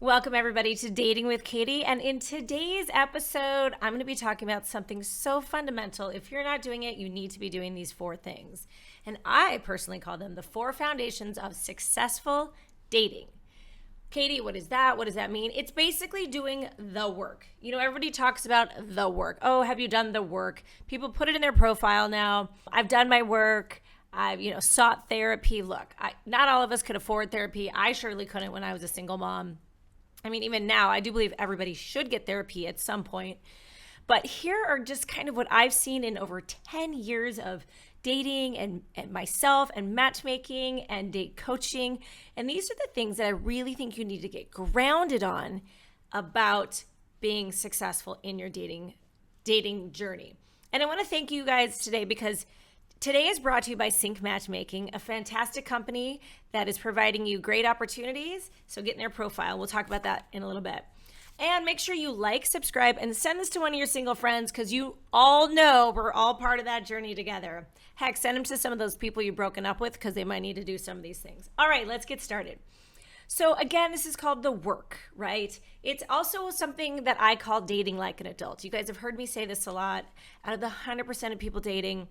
Welcome everybody to Dating with Katie, and in today's episode, I'm going to be talking about something so fundamental. If you're not doing it, you need to be doing these 4 things. And I personally call them the 4 foundations of successful dating. Katie, what is that? What does that mean? It's basically doing the work. You know, everybody talks about the work. Oh, have you done the work? People put it in their profile now. I've done my work. I've, sought therapy. Look, not all of us could afford therapy. I surely couldn't when I was a single mom. I mean, even now, I do believe everybody should get therapy at some point. But here are just kind of what I've seen in over 10 years of dating and myself and matchmaking and date coaching. And these are the things that I really think you need to get grounded on about being successful in your dating journey. And I want to thank you guys today because today is brought to you by Cinqe Matchmaking, a fantastic company that is providing you great opportunities. So get in their profile. We'll talk about that in a little bit. And make sure you like, subscribe, and send this to one of your single friends because you all know we're all part of that journey together. Heck, send them to some of those people you've broken up with because they might need to do some of these things. All right, let's get started. So again, this is called the work, right? It's also something that I call dating like an adult. You guys have heard me say this a lot. Out of the 100% of people dating,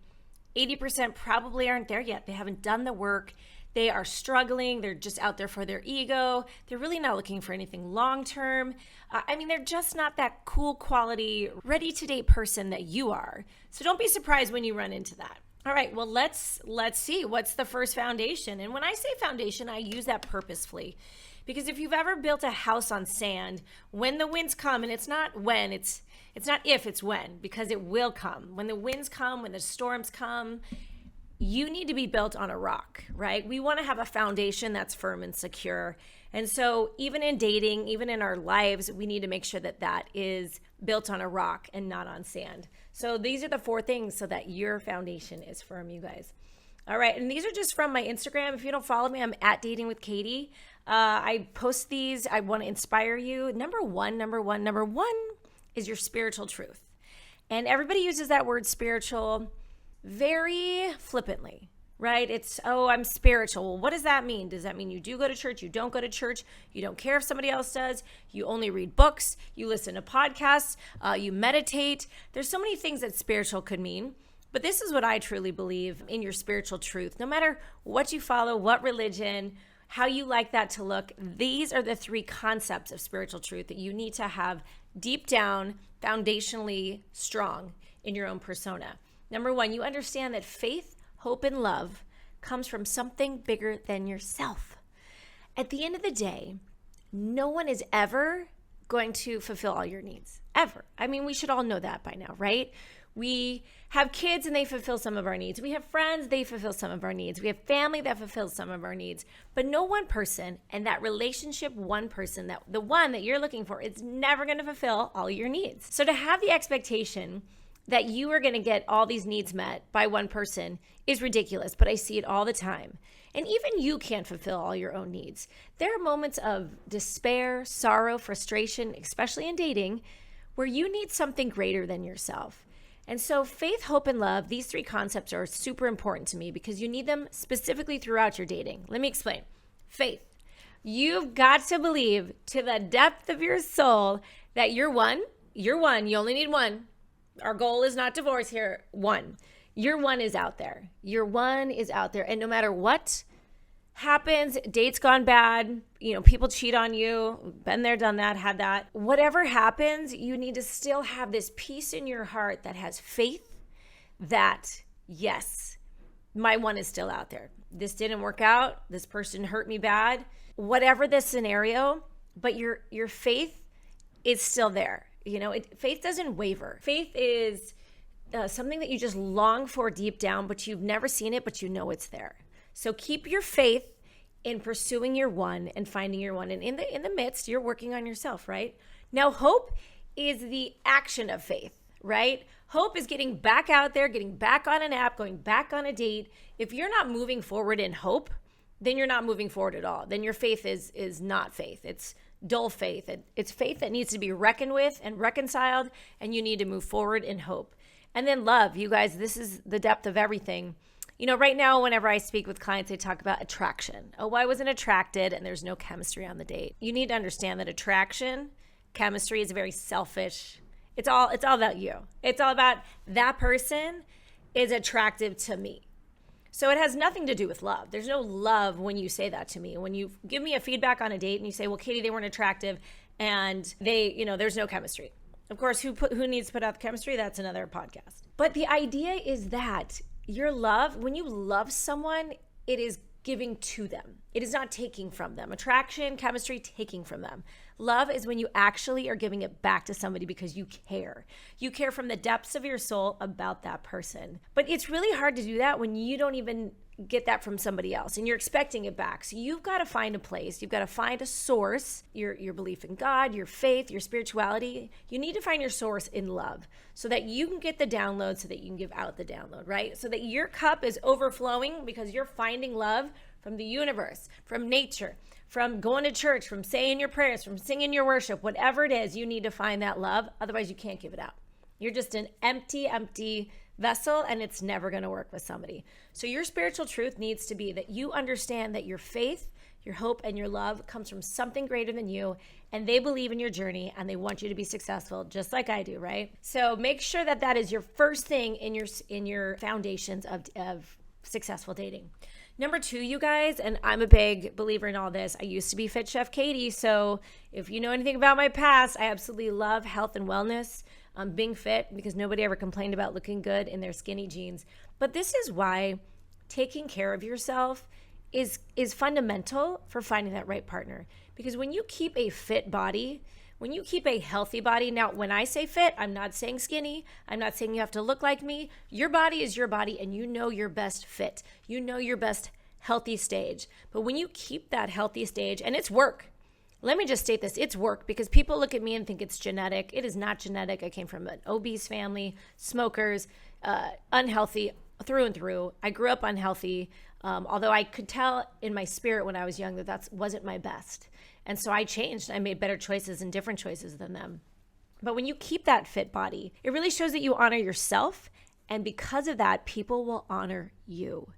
80% probably aren't there yet. They haven't done the work. They are struggling. They're just out there for their ego. They're really not looking for anything long-term. They're just not that cool quality, ready-to-date person that you are. So don't be surprised when you run into that. All right, well, let's see. What's the first foundation? And when I say foundation, I use that purposefully. Because if you've ever built a house on sand, when the winds come, and it's not when, it's not if, it's when, because it will come. When the winds come, when the storms come, you need to be built on a rock, right? We want to have a foundation that's firm and secure. And so even in dating, even in our lives, we need to make sure that that is built on a rock and not on sand. So these are the 4 things so that your foundation is firm, you guys. All right, and these are just from my Instagram. If you don't follow me, I'm at Dating with Katie. I post these. I want to inspire you. Number one is your spiritual truth. And everybody uses that word spiritual very flippantly, right? It's, oh, I'm spiritual. Well, what does that mean? Does that mean you do go to church? You don't go to church? You don't care if somebody else does? You only read books? You listen to podcasts? You meditate? There's so many things that spiritual could mean. But this is what I truly believe in your spiritual truth. No matter what you follow, what religion, how you like that to look, these are the 3 concepts of spiritual truth that you need to have deep down, foundationally strong in your own persona. Number 1, you understand that faith, hope, and love comes from something bigger than yourself. At the end of the day, no one is ever going to fulfill all your needs, ever. We should all know that by now, right? We have kids and they fulfill some of our needs. We have friends, they fulfill some of our needs. We have family that fulfills some of our needs. But no one person, and that relationship, one person, that the one that you're looking for, is never going to fulfill all your needs. So to have the expectation that you are going to get all these needs met by one person is ridiculous, but I see it all the time. And even you can't fulfill all your own needs. There are moments of despair, sorrow, frustration, especially in dating, where you need something greater than yourself. And so faith, hope, and love, these 3 concepts are super important to me because you need them specifically throughout your dating. Let me explain. Faith. You've got to believe to the depth of your soul that you're one. You only need one. Our goal is not divorce here. 1. Your one is out there. Your one is out there. And no matter what happens, date's gone bad, people cheat on you, been there, done that, had that. Whatever happens, you need to still have this peace in your heart that has faith that, yes, my one is still out there. This didn't work out. This person hurt me bad. Whatever the scenario, but your faith is still there. Faith doesn't waver. Faith is something that you just long for deep down, but you've never seen it, but you know it's there. So keep your faith in pursuing your one and finding your one. And in the midst, you're working on yourself, right? Now, hope is the action of faith, right? Hope is getting back out there, getting back on an app, going back on a date. If you're not moving forward in hope, then you're not moving forward at all. Then your faith is not faith. It's dull faith. It's faith that needs to be reckoned with and reconciled, and you need to move forward in hope. And then love, you guys, this is the depth of everything. Right now, whenever I speak with clients, they talk about attraction. Oh, I wasn't attracted and there's no chemistry on the date. You need to understand that attraction, chemistry is very selfish. It's all about you. It's all about that person is attractive to me. So it has nothing to do with love. There's no love when you say that to me. When you give me a feedback on a date and you say, well, Katie, they weren't attractive and there's no chemistry. Of course, who needs to put out the chemistry? That's another podcast. But the idea is that your love, when you love someone, it is giving to them. It is not taking from them. Attraction, chemistry, taking from them. Love is when you actually are giving it back to somebody because you care. You care from the depths of your soul about that person. But it's really hard to do that when you don't even get that from somebody else and you're expecting it back. So you've got to find a place. You've got to find a source, your belief in God, your faith, your spirituality. You need to find your source in love so that you can get the download, so that you can give out the download, right? So that your cup is overflowing because you're finding love from the universe, from nature, from going to church, from saying your prayers, from singing your worship, whatever it is, you need to find that love. Otherwise, you can't give it out. You're just an empty vessel, and it's never going to work with somebody. So your spiritual truth needs to be that you understand that your faith, your hope, and your love comes from something greater than you, and they believe in your journey, and they want you to be successful, just like I do, right? So make sure that that is your first thing in your foundations of successful dating. Number 2, you guys, and I'm a big believer in all this. I used to be Fit Chef Katie, so if you know anything about my past, I absolutely love health and wellness. Being fit, because nobody ever complained about looking good in their skinny jeans. But this is why taking care of yourself is fundamental for finding that right partner. Because when you keep a fit body, when you keep a healthy body, now when I say fit, I'm not saying skinny. I'm not saying you have to look like me. Your body is your body, and you know your best fit. You know your best healthy stage. But when you keep that healthy stage, and it's work. Let me just state this. It's work, because people look at me and think it's genetic. It is not genetic. I came from an obese family, smokers, unhealthy through and through. I grew up unhealthy, although I could tell in my spirit when I was young that wasn't my best. And so I changed. I made better choices and different choices than them. But when you keep that fit body, it really shows that you honor yourself. And because of that, people will honor you.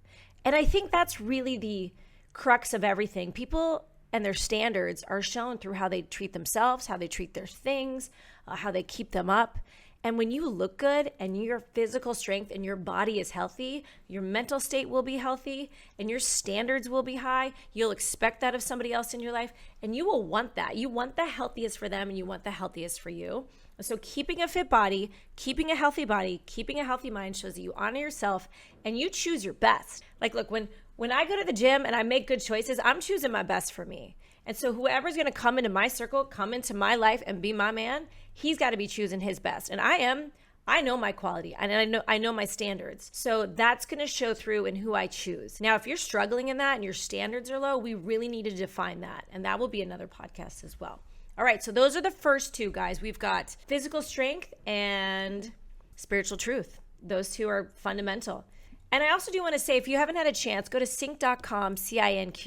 And I think that's really the crux of everything. People and their standards are shown through how they treat themselves, how they treat their things, how they keep them up. And when you look good and your physical strength and your body is healthy, your mental state will be healthy and your standards will be high. You'll expect that of somebody else in your life, and you will want that. You want the healthiest for them, and you want the healthiest for you. So keeping a fit body, keeping a healthy mind shows that you honor yourself and you choose your best. Like, look, when I go to the gym and I make good choices, I'm choosing my best for me. And so whoever's going to come into my circle, come into my life and be my man, he's got to be choosing his best. And I know my quality, and I know my standards. So that's going to show through in who I choose. Now, if you're struggling in that and your standards are low, we really need to define that. And that will be another podcast as well. All right, so those are the first 2, guys. We've got physical strength and spiritual truth. Those 2 are fundamental. And I also do want to say, if you haven't had a chance, go to Cinqe.com, Cinqe.com,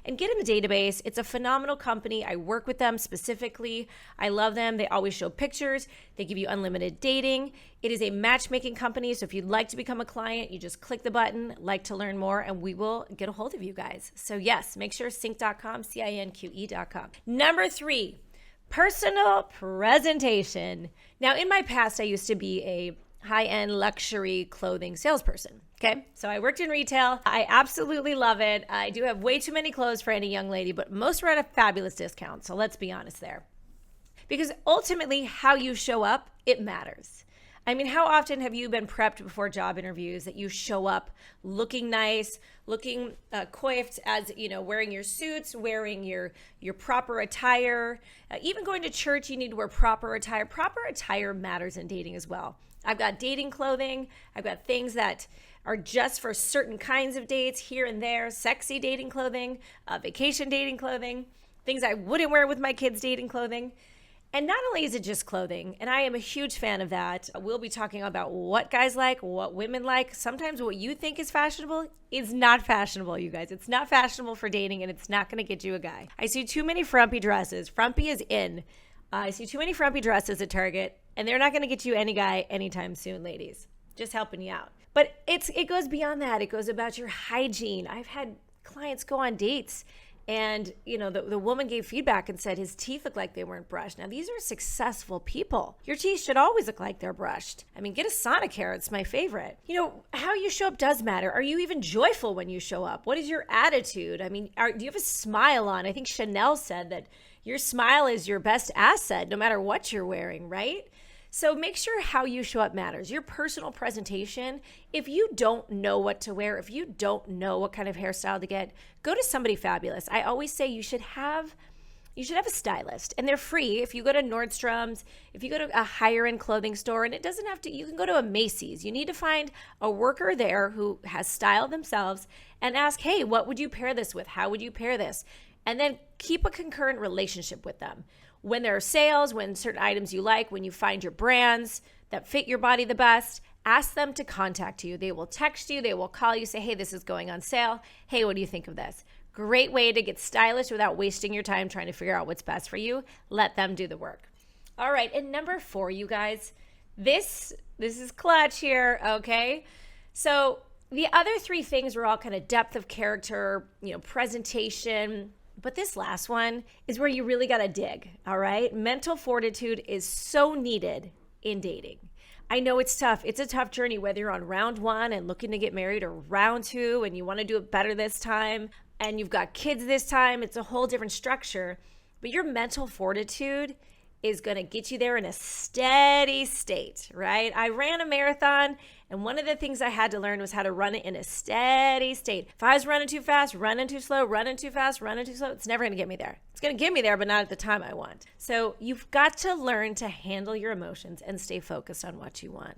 and get in the database. It's a phenomenal company. I work with them specifically. I love them. They always show pictures. They give you unlimited dating. It is a matchmaking company, so if you'd like to become a client, you just click the button, like to learn more, and we will get a hold of you guys. So yes, make sure Cinqe.com, Cinqe.com. Number 3, personal presentation. Now, in my past, I used to be a high-end luxury clothing salesperson. Okay, so I worked in retail. I absolutely love it. I do have way too many clothes for any young lady, but most are at a fabulous discount. So let's be honest there. Because ultimately, how you show up, it matters. I mean, how often have you been prepped before job interviews that you show up looking nice, looking coiffed, as you know, wearing your suits, wearing your proper attire, even going to church, you need to wear proper attire. Proper attire matters in dating as well. I've got dating clothing. I've got things that are just for certain kinds of dates here and there, sexy dating clothing, vacation dating clothing, things I wouldn't wear with my kids' dating clothing. And not only is it just clothing, and I am a huge fan of that. We'll be talking about what guys like, what women like. Sometimes what you think is fashionable is not fashionable, you guys. It's not fashionable for dating, and it's not going to get you a guy. I see too many frumpy dresses. Frumpy is in. I see too many frumpy dresses at Target, and they're not going to get you any guy anytime soon, ladies. Just helping you out. But it goes beyond that. It goes about your hygiene. I've had clients go on dates and, the woman gave feedback and said his teeth look like they weren't brushed. Now, these are successful people. Your teeth should always look like they're brushed. I mean, get a Sonicare. It's my favorite. How you show up does matter. Are you even joyful when you show up? What is your attitude? I mean, do you have a smile on? I think Chanel said that your smile is your best asset, no matter what you're wearing, right? So make sure how you show up matters. Your personal presentation, if you don't know what to wear, if you don't know what kind of hairstyle to get, go to somebody fabulous. I always say you should have a stylist, and they're free. If you go to Nordstrom's, if you go to a higher end clothing store, and it doesn't have to, you can go to a Macy's. You need to find a worker there who has style themselves and ask, hey, what would you pair this with? How would you pair this? And then keep a concurrent relationship with them. When there are sales, when certain items you like, when you find your brands that fit your body the best, ask them to contact you. They will text you, they will call you, say, hey, this is going on sale. Hey, what do you think of this? Great way to get stylish without wasting your time trying to figure out what's best for you. Let them do the work. All right, and number 4, you guys, this is clutch here, okay? So the other 3 things were all kind of depth of character, presentation. But this last one is where you really got to dig, all right? Mental fortitude is so needed in dating. I know it's tough. It's a tough journey, whether you're on round 1 and looking to get married or round 2 and you want to do it better this time and you've got kids this time. It's a whole different structure. But your mental fortitude is going to get you there in a steady state, right? I ran a marathon, and one of the things I had to learn was how to run it in a steady state. If I was running too fast, running too slow, running too fast, running too slow, it's never going to get me there. It's going to get me there, but not at the time I want. So you've got to learn to handle your emotions and stay focused on what you want.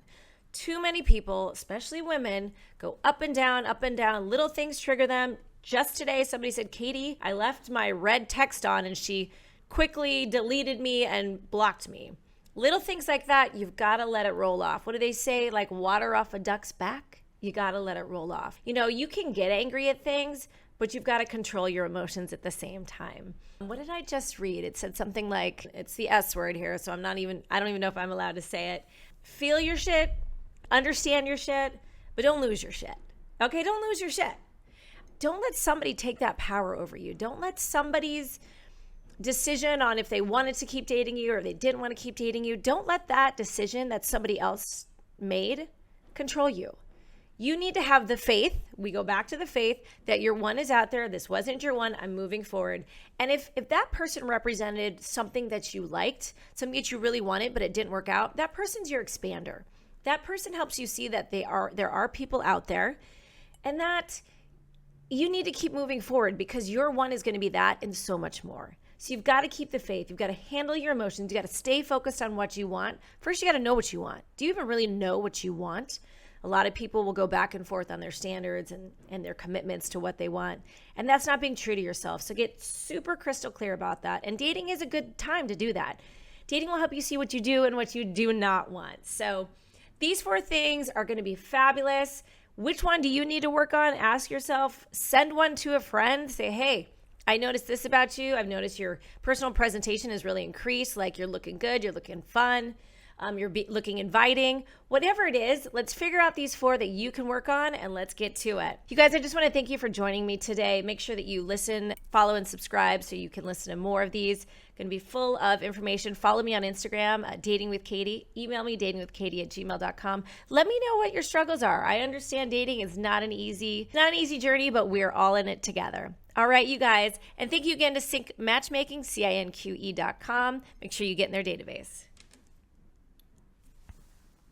Too many people, especially women, go up and down, up and down. Little things trigger them. Just today, somebody said, Katie, I left my red text on and she quickly deleted me and blocked me. Little things like that, you've got to let it roll off. What do they say? Like water off a duck's back? You got to let it roll off. You can get angry at things, but you've got to control your emotions at the same time. What did I just read? It said something like, it's the S word here, so I don't even know if I'm allowed to say it. Feel your shit, understand your shit, but don't lose your shit. Okay, don't lose your shit. Don't let somebody take that power over you. Don't let somebody's decision on if they wanted to keep dating you or they didn't want to keep dating you, don't let that decision that somebody else made control you. You need to have the faith, we go back to the faith, that your one is out there, this wasn't your one, I'm moving forward. And if that person represented something that you liked, something that you really wanted but it didn't work out, that person's your expander. That person helps you see that there are people out there and that you need to keep moving forward because your one is going to be that and so much more. So you've got to keep the faith. You've got to handle your emotions. You've got to stay focused on what you want. First, you got to know what you want. Do you even really know what you want? A lot of people will go back and forth on their standards and their commitments to what they want. And that's not being true to yourself. So get super crystal clear about that. And dating is a good time to do that. Dating will help you see what you do and what you do not want. So these 4 things are going to be fabulous. Which one do you need to work on? Ask yourself. Send one to a friend. Say, hey, I noticed this about you. I've noticed your personal presentation has really increased. Like you're looking good, you're looking fun, you're looking inviting. Whatever it is, let's figure out these 4 that you can work on and let's get to it. You guys, I just want to thank you for joining me today. Make sure that you listen, follow, and subscribe so you can listen to more of these. Going to be full of information. Follow me on Instagram, Dating with Katie. Email me, datingwithkatie@gmail.com. Let me know what your struggles are. I understand dating is not an easy journey, but we're all in it together. All right, you guys. And thank you again to Cinqe Matchmaking, Cinque.com. Make sure you get in their database.